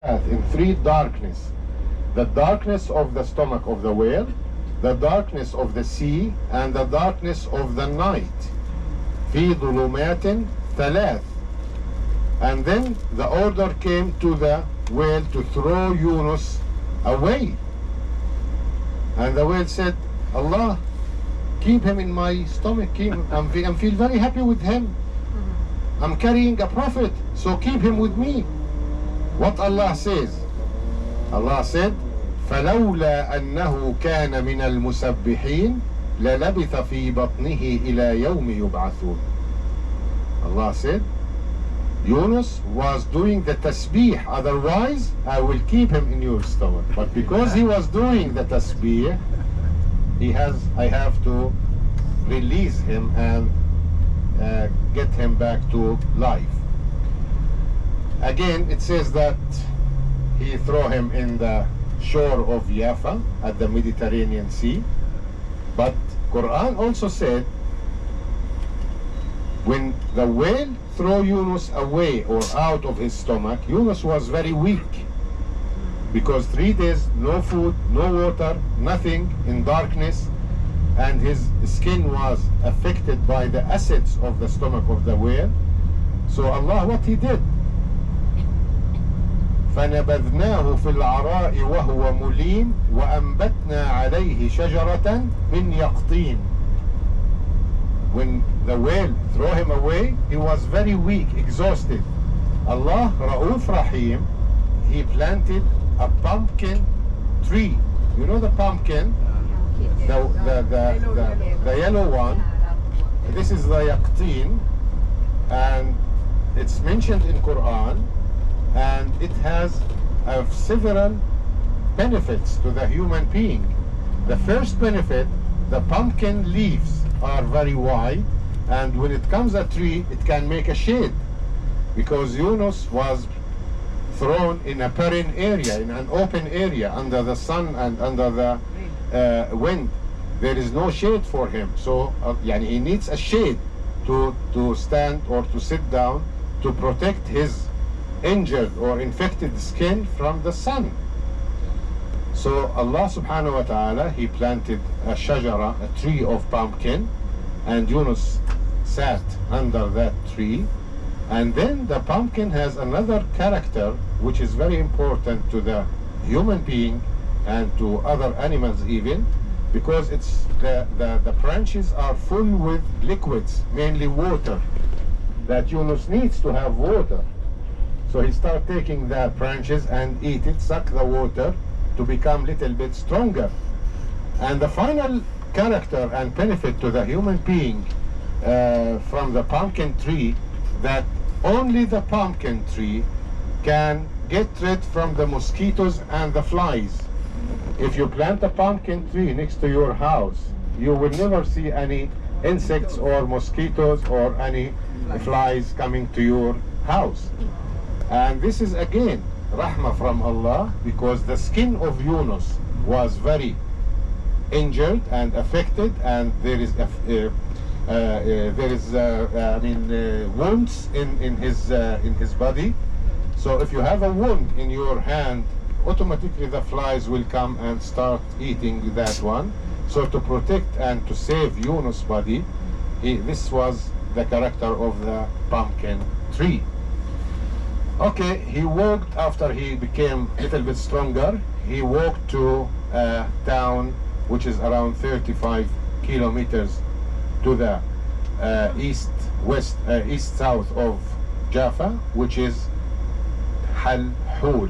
in three darkness: the darkness of the stomach of the whale, the darkness of the sea, and the darkness of the night. في ظلمات ثلاث. And then the order came to the whale to throw Yunus away. And the whale said, Allah, keep him in my stomach. I'm feel very happy with him. I'm carrying a prophet, so keep him with me. What Allah says? Allah said, فلولا أنه كان من المسبحين للبث في بطنه إلى يوم يبعثون. Allah said, Yunus was doing the tasbih, otherwise I will keep him in your stomach. But because he was doing the tasbih, I have to release him and get him back to life. Again, it says that he threw him in the shore of Jaffa at the Mediterranean Sea. But Quran also said, when the whale threw Yunus away or out of his stomach, Yunus was very weak, because 3 days, no food, no water, nothing, in darkness, and his skin was affected by the acids of the stomach of the whale. So Allah, what he did? فنبذناه في العراء وهو مليم وأنبتنا عليه شجرة من يقطين. When the whale threw him away, he was very weak, exhausted. Allah, Ra'uf Rahim, he planted a pumpkin tree. You know the pumpkin? The yellow one. This is the yaqteen, and it's mentioned in Quran, and it has several benefits to the human being. The first benefit, the pumpkin leaves are very wide, and when it comes a tree, it can make a shade, because Yunus was thrown in a barren area, in an open area, under the sun and under the wind. There is no shade for him, so he needs a shade to stand or to sit down to protect his injured or infected skin from the sun. So Allah subhanahu wa ta'ala, he planted a shajara, a tree of pumpkin, and Yunus sat under that tree. And then the pumpkin has another character which is very important to the human being and to other animals even, because it's the branches are full with liquids, mainly water, that Yunus needs to have water. So he started taking the branches and eat it, suck the water to become a little bit stronger. And the final character and benefit to the human being from the pumpkin tree, that only the pumpkin tree can get rid from the mosquitoes and the flies. If you plant a pumpkin tree next to your house, you will never see any insects or mosquitoes or any flies coming to your house. And this is again rahmah from Allah, because the skin of Yunus was very injured and affected, and there is wounds in his body. So if you have a wound in your hand, automatically the flies will come and start eating that one. So to protect and to save Yunus' body, this was the character of the pumpkin tree. Okay, he walked, after he became a little bit stronger, he walked to a town which is around 35 kilometers to the east-south of Jaffa, which is Halhul,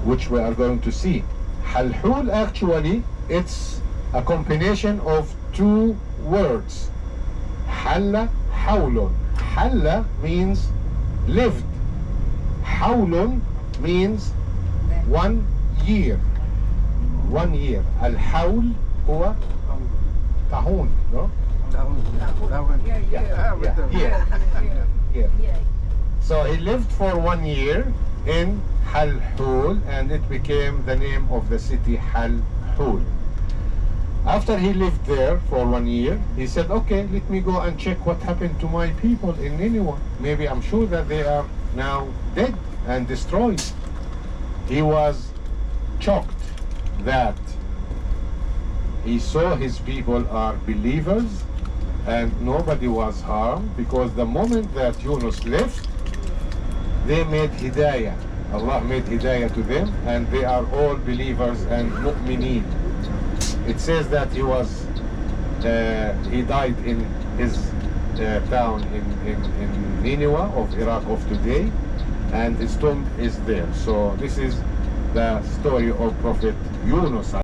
which we are going to see. Halhul, actually, it's a combination of 2 words. Halla, Hawlun. Halla means lived. Hawlun means 1 year. 1 year. Al-Hawl هو طاعون, no? Yeah. So he lived for 1 year in Halhul, and it became the name of the city, Halhul. After he lived there for 1 year, he said, okay, let me go and check what happened to my people in Nineveh. Maybe I'm sure that they are now dead. and destroyed. He was shocked that he saw his people are believers and nobody was harmed, because the moment that Yunus left, they made hidayah. Allah made hidayah to them, and they are all believers and mu'mineen. It says that he died in his town in Nineveh of Iraq of today, and his tomb is there. So this is the story of Prophet Yunus.